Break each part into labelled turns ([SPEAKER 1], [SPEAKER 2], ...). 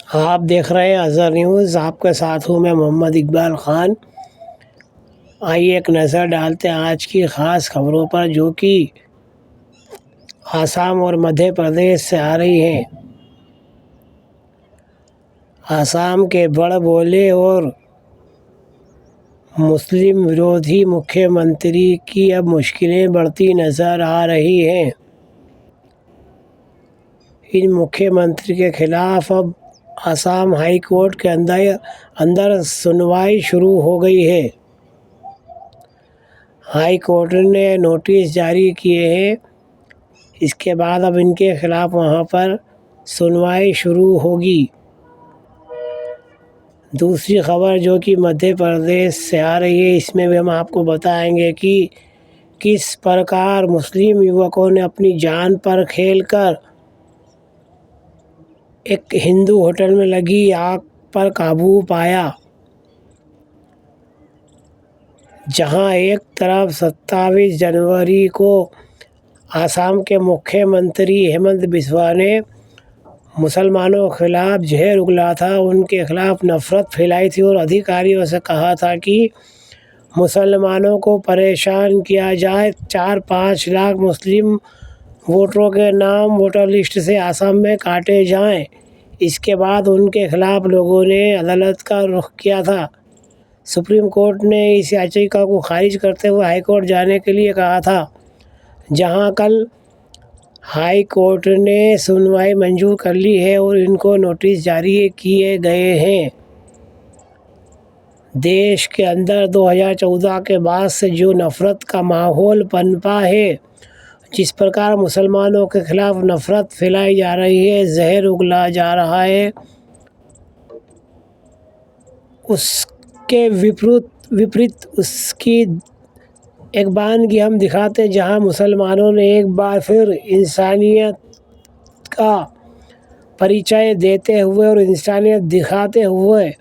[SPEAKER 1] आप देख रहे हैं अज़हर न्यूज़। आपके साथ हूँ मैं मोहम्मद इकबाल ख़ान। आइए एक नज़र डालते हैं आज की ख़ास खबरों पर, जो कि आसाम और मध्य प्रदेश से आ रही हैं। आसाम के बड़बोले और मुस्लिम विरोधी मुख्यमंत्री की अब मुश्किलें बढ़ती नज़र आ रही हैं। इन मुख्यमंत्री के खिलाफ अब आसाम हाई कोर्ट के अंदर सुनवाई शुरू हो गई है। हाई कोर्ट ने नोटिस जारी किए हैं। इसके बाद अब इनके खिलाफ वहां पर सुनवाई शुरू होगी। दूसरी खबर जो कि मध्य प्रदेश से आ रही है, इसमें भी हम आपको बताएंगे कि किस प्रकार मुस्लिम युवकों ने अपनी जान पर खेलकर एक हिंदू होटल में लगी आग पर काबू पाया। जहां एक तरफ 27 जनवरी को आसाम के मुख्यमंत्री हेमंत बिस्वा ने मुसलमानों के खिलाफ जहर उगला था, उनके खिलाफ नफरत फैलाई थी और अधिकारियों से कहा था कि मुसलमानों को परेशान किया जाए। 4-5 लाख मुस्लिम वोटरों के नाम वोटर लिस्ट से आसाम में काटे जाएं। इसके बाद उनके खिलाफ लोगों ने अदालत का रुख किया था। सुप्रीम कोर्ट ने इस याचिका को खारिज करते हुए हाई कोर्ट जाने के लिए कहा था, जहां कल हाई कोर्ट ने सुनवाई मंजूर कर ली है और इनको नोटिस जारी किए गए हैं। देश के अंदर 2014 के बाद से जो नफ़रत का माहौल पनपा है, जिस प्रकार मुसलमानों के खिलाफ नफ़रत फैलाई जा रही है, जहर उगला जा रहा है, उसके विपरीत उसकी एक बानगी हम दिखाते हैं, जहां मुसलमानों ने एक बार फिर इंसानियत का परिचय देते हुए और इंसानियत दिखाते हुए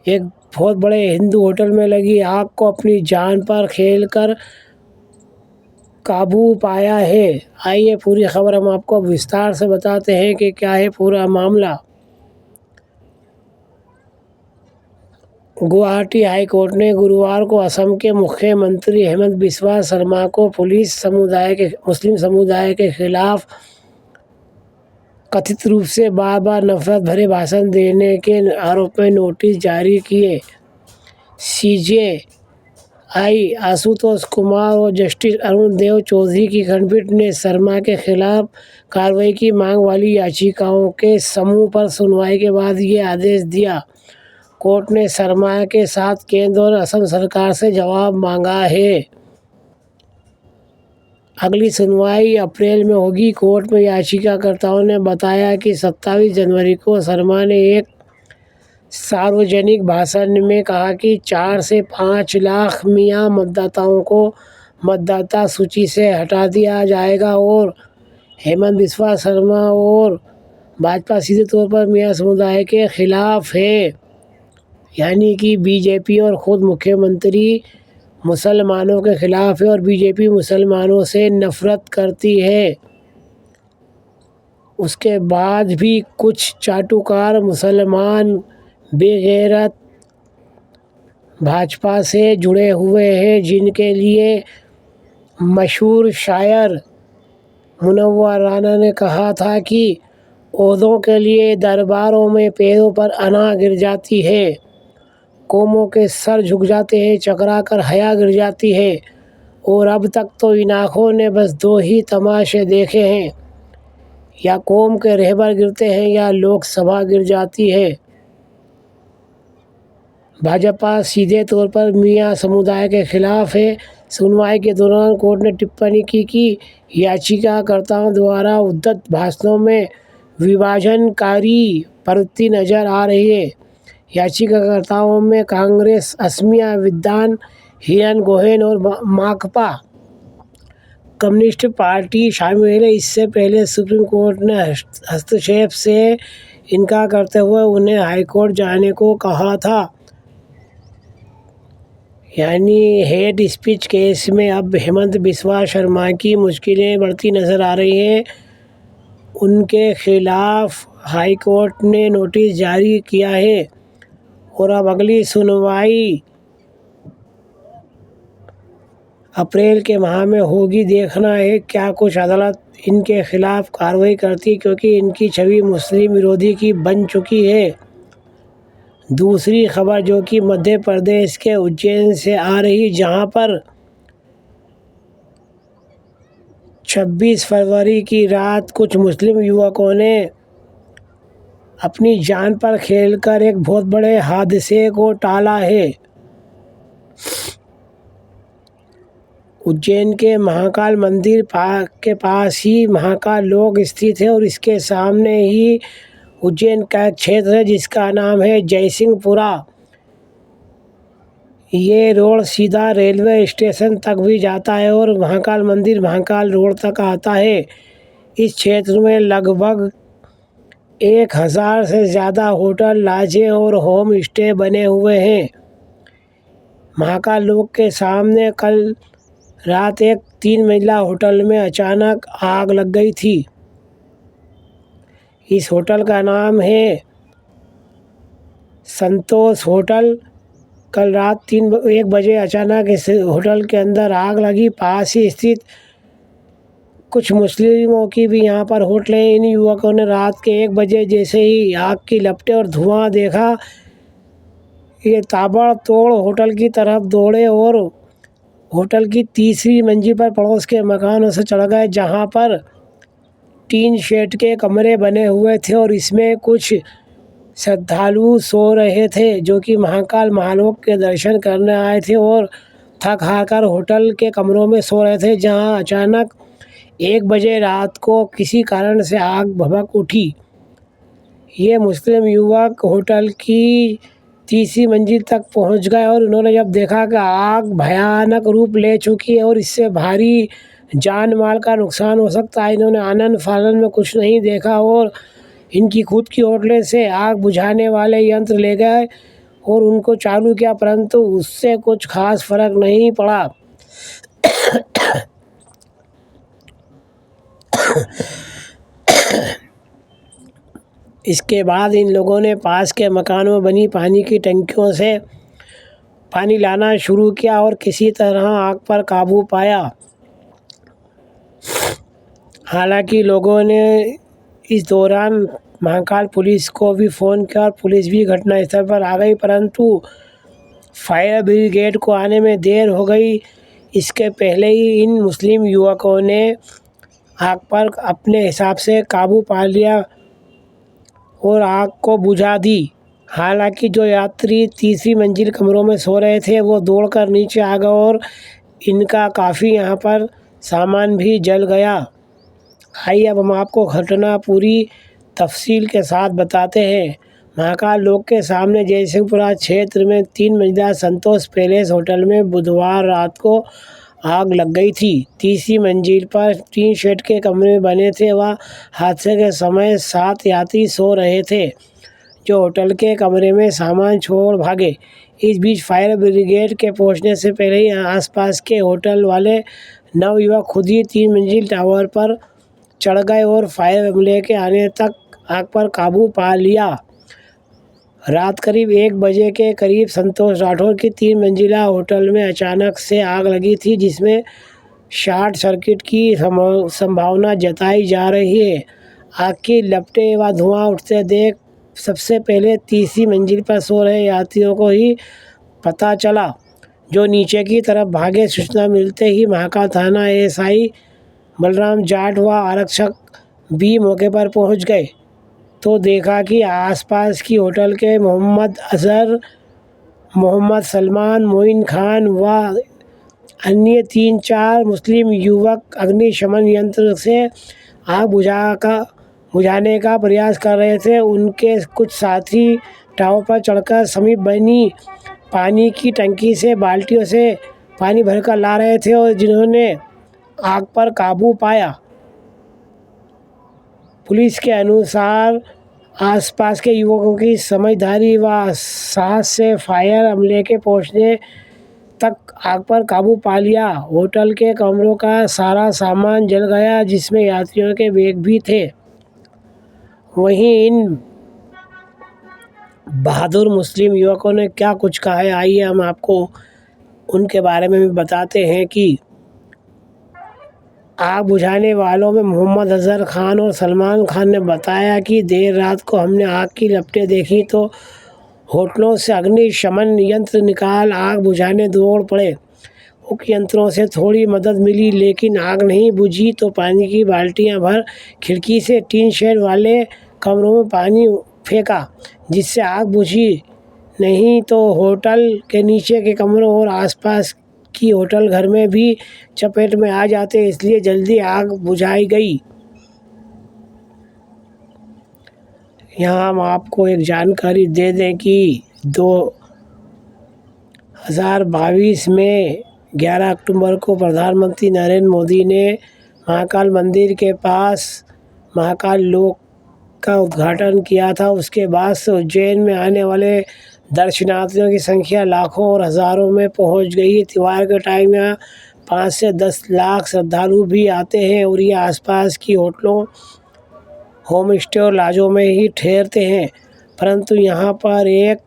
[SPEAKER 1] एक बहुत बड़े हिंदू होटल में लगी आग को अपनी जान पर खेलकर काबू पाया है। आइए पूरी खबर हम आपको विस्तार से बताते हैं कि क्या है पूरा मामला। गुवाहाटी हाई कोर्ट ने गुरुवार को असम के मुख्यमंत्री हेमंत बिस्वा शर्मा को मुस्लिम समुदाय के खिलाफ कथित रूप से बार बार नफरत भरे भाषण देने के आरोप में नोटिस जारी किए। सीजेआई आशुतोष कुमार और जस्टिस अरुण देव चौधरी की खंडपीठ ने शर्मा के खिलाफ कार्रवाई की मांग वाली याचिकाओं के समूह पर सुनवाई के बाद ये आदेश दिया। कोर्ट ने शर्मा के साथ केंद्र और असम सरकार से जवाब मांगा है। अगली सुनवाई अप्रैल में होगी। कोर्ट में याचिकाकर्ताओं ने बताया कि 27 जनवरी को शर्मा ने एक सार्वजनिक भाषण में कहा कि 4 से 5 लाख मियां मतदाताओं को मतदाता सूची से हटा दिया जाएगा और हेमंत बिस्वा शर्मा और भाजपा सीधे तौर पर मियां समुदाय के खिलाफ है, यानी कि बीजेपी और खुद मुख्यमंत्री मुसलमानों के खिलाफ है और बीजेपी मुसलमानों से नफरत करती है। उसके बाद भी कुछ चाटुकार मुसलमान बेगैरत भाजपा से जुड़े हुए हैं, जिनके लिए मशहूर शायर मुनव्वर राना ने कहा था कि ओहदों के लिए दरबारों में पैरों पर अना गिर जाती है, कौमों के सर झुक जाते हैं, चकरा कर हया गिर जाती है, और अब तक तो इन आँखों ने बस 2 ही तमाशे देखे हैं, या कौम के रहबर गिरते हैं या लोकसभा गिर जाती है। भाजपा सीधे तौर पर मियां समुदाय के खिलाफ है। सुनवाई के दौरान कोर्ट ने टिप्पणी की कि याचिकाकर्ताओं द्वारा उद्धत भाषणों में विभाजनकारी प्रवृत्ति नजर आ रही है। याचिकाकर्ताओं में कांग्रेस, असमिया विद्वान हिरन गोहेन और माकपा कम्युनिस्ट पार्टी शामिल है। इससे पहले सुप्रीम कोर्ट ने हस्तक्षेप से इनकार करते हुए उन्हें हाईकोर्ट जाने को कहा था। यानी हेट स्पीच केस में अब हेमंत बिस्वा शर्मा की मुश्किलें बढ़ती नजर आ रही हैं। उनके खिलाफ हाईकोर्ट ने नोटिस जारी किया है और अब अगली सुनवाई अप्रैल के माह में होगी। देखना है क्या कुछ अदालत इनके खिलाफ कार्रवाई करती, क्योंकि इनकी छवि मुस्लिम विरोधी की बन चुकी है। दूसरी खबर जो कि मध्य प्रदेश के उज्जैन से आ रही, जहां पर 26 फरवरी की रात कुछ मुस्लिम युवकों ने अपनी जान पर खेलकर एक बहुत बड़े हादसे को टाला है। उज्जैन के महाकाल मंदिर के पास ही महाकाल लोक स्थित है और इसके सामने ही उज्जैन का एक क्षेत्र है जिसका नाम है जयसिंहपुरा। ये रोड सीधा रेलवे स्टेशन तक भी जाता है और महाकाल मंदिर महाकाल रोड तक आता है। इस क्षेत्र में लगभग 1000 से ज़्यादा होटल, लॉजें और होम स्टे बने हुए हैं। महाकाल लोक के सामने कल रात एक 3 मंजिला होटल में अचानक आग लग गई थी। इस होटल का नाम है संतोष होटल। कल रात 1 बजे अचानक इस होटल के अंदर आग लगी। पास ही स्थित कुछ मुस्लिमों की भी यहाँ पर होटल है। इन युवकों ने रात के 1 बजे जैसे ही आग की लपटें और धुआं देखा, ये ताबड़तोड़ होटल की तरफ दौड़े और होटल की तीसरी मंजिल पर पड़ोस के मकानों से चढ़ गए, जहाँ पर टीन शेड के कमरे बने हुए थे और इसमें कुछ श्रद्धालु सो रहे थे जो कि महाकाल महालोक के दर्शन करने आए थे और थक हार कर होटल के कमरों में सो रहे थे, जहां अचानक 1 बजे रात को किसी कारण से आग भभक उठी। ये मुस्लिम युवक होटल की तीसरी मंजिल तक पहुंच गए और उन्होंने जब देखा कि आग भयानक रूप ले चुकी है और इससे भारी जान माल का नुकसान हो सकता है, इन्होंने आनन फानन में कुछ नहीं देखा और इनकी खुद की होटल से आग बुझाने वाले यंत्र ले गए और उनको चालू किया, परंतु उससे कुछ खास फर्क नहीं पड़ा। इसके बाद इन लोगों ने पास के मकानों में बनी पानी की टंकियों से पानी लाना शुरू किया और किसी तरह आग पर काबू पाया। हालांकि लोगों ने इस दौरान महाकाल पुलिस को भी फ़ोन किया और पुलिस भी घटनास्थल पर आ गई, परंतु फायर ब्रिगेड को आने में देर हो गई। इसके पहले ही इन मुस्लिम युवकों ने आग पर अपने हिसाब से काबू पा लिया और आग को बुझा दी। हालांकि जो यात्री तीसरी मंजिल कमरों में सो रहे थे वो दौड़कर नीचे आ गए और इनका काफ़ी यहाँ पर सामान भी जल गया। आइए अब हम आपको घटना पूरी तफसील के साथ बताते हैं। महाकाल लोक के सामने जयसिंहपुरा क्षेत्र में 3 मंजिला संतोष पैलेस होटल में बुधवार रात को आग लग गई थी। तीसरी मंजिल पर टीन शेड के कमरे बने थे। वह हादसे के समय 7 यात्री सो रहे थे जो होटल के कमरे में सामान छोड़ भागे। इस बीच फायर ब्रिगेड के पहुंचने से पहले ही आसपास के होटल वाले नवयुवक खुद ही 3 मंजिल टावर पर चढ़ गए और फायर अमले के आने तक आग पर काबू पा लिया। रात करीब 1 बजे के करीब संतोष राठौर की 3 मंजिला होटल में अचानक से आग लगी थी, जिसमें शॉर्ट सर्किट की संभावना जताई जा रही है। आग की लपटें व धुआं उठते देख सबसे पहले तीसरी मंजिल पर सो रहे यात्रियों को ही पता चला, जो नीचे की तरफ भागे। सूचना मिलते ही महाकाल थाना एएसआई बलराम जाट व आरक्षक भी मौके पर पहुंच गए तो देखा कि आसपास की होटल के मोहम्मद अजहर, मोहम्मद सलमान, मोइन खान व अन्य 3-4 मुस्लिम युवक अग्निशमन यंत्र से आग बुझाने का प्रयास कर रहे थे। उनके कुछ साथी टावर पर चढ़कर समीप बनी पानी की टंकी से बाल्टियों से पानी भरकर ला रहे थे और जिन्होंने आग पर काबू पाया। पुलिस के अनुसार आसपास के युवकों की समझदारी व साहस से फायर अमले के पहुंचने तक आग पर काबू पा लिया। होटल के कमरों का सारा सामान जल गया, जिसमें यात्रियों के बैग भी थे। वहीं इन बहादुर मुस्लिम युवकों ने क्या कुछ कहा है, आइए हम आपको उनके बारे में भी बताते हैं कि आग बुझाने वालों में मोहम्मद अजहर खान और सलमान खान ने बताया कि देर रात को हमने आग की लपटें देखी तो होटलों से अग्निशमन यंत्र निकाल आग बुझाने दौड़ पड़े। उक्त यंत्रों से थोड़ी मदद मिली लेकिन आग नहीं बुझी तो पानी की बाल्टियां भर खिड़की से टीन शेड वाले कमरों में पानी फेंका जिससे आग बुझी नहीं तो होटल के नीचे के कमरों और आसपास की होटल घर में भी चपेट में आ जाते, इसलिए जल्दी आग बुझाई गई। यहाँ हम आपको एक जानकारी दे दें कि 2022 में 11 अक्टूबर को प्रधानमंत्री नरेंद्र मोदी ने महाकाल मंदिर के पास महाकाल लोक का उद्घाटन किया था। उसके बाद से उज्जैन में आने वाले दर्शनार्थियों की संख्या लाखों और हज़ारों में पहुंच गई है। त्योहार के टाइम यहाँ 5 से 10 लाख श्रद्धालु भी आते हैं और ये आसपास की होटलों, होम स्टे और लॉजों में ही ठहरते हैं। परंतु यहाँ पर एक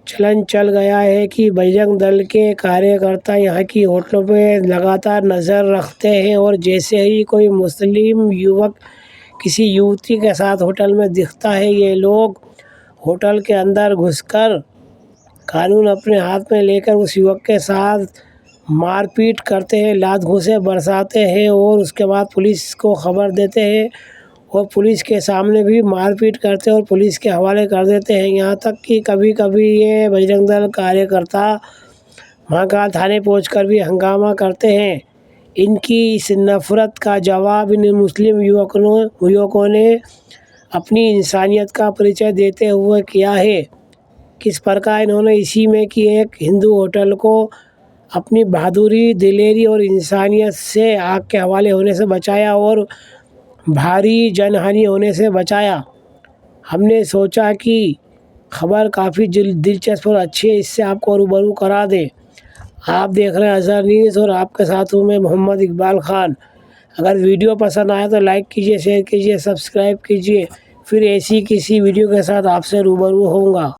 [SPEAKER 1] चलन चल गया है कि बजरंग दल के कार्यकर्ता यहाँ की होटलों पे लगातार नज़र रखते हैं और जैसे ही कोई मुस्लिम युवक किसी युवती के साथ होटल में दिखता है, ये लोग होटल के अंदर घुसकर कानून अपने हाथ में लेकर उस युवक के साथ मारपीट करते हैं, लात घूंसे बरसाते हैं और उसके बाद पुलिस को खबर देते हैं और पुलिस के सामने भी मारपीट करते हैं और पुलिस के हवाले कर देते हैं। यहाँ तक कि कभी कभी ये बजरंग दल कार्यकर्ता महाकाल थाने पहुंचकर भी हंगामा करते हैं। इनकी इस नफ़रत का जवाब इन मुस्लिम युवकों ने अपनी इंसानियत का परिचय देते हुए किया है। किस प्रकार इन्होंने इसी में कि एक हिंदू होटल को अपनी बहादुरी, दिलेरी और इंसानियत से आग के हवाले होने से बचाया और भारी जनहानि होने से बचाया। हमने सोचा कि खबर काफ़ी दिलचस्प और अच्छी है, इससे आपको रूबरू करा दें। आप देख रहे हैं अजहर न्यूज़ और आपके साथ हूँ मैं मोहम्मद इकबाल खान। अगर वीडियो पसंद आए तो लाइक कीजिए, शेयर कीजिए, सब्सक्राइब कीजिए। फिर ऐसी किसी वीडियो के साथ आपसे रूबरू होऊंगा।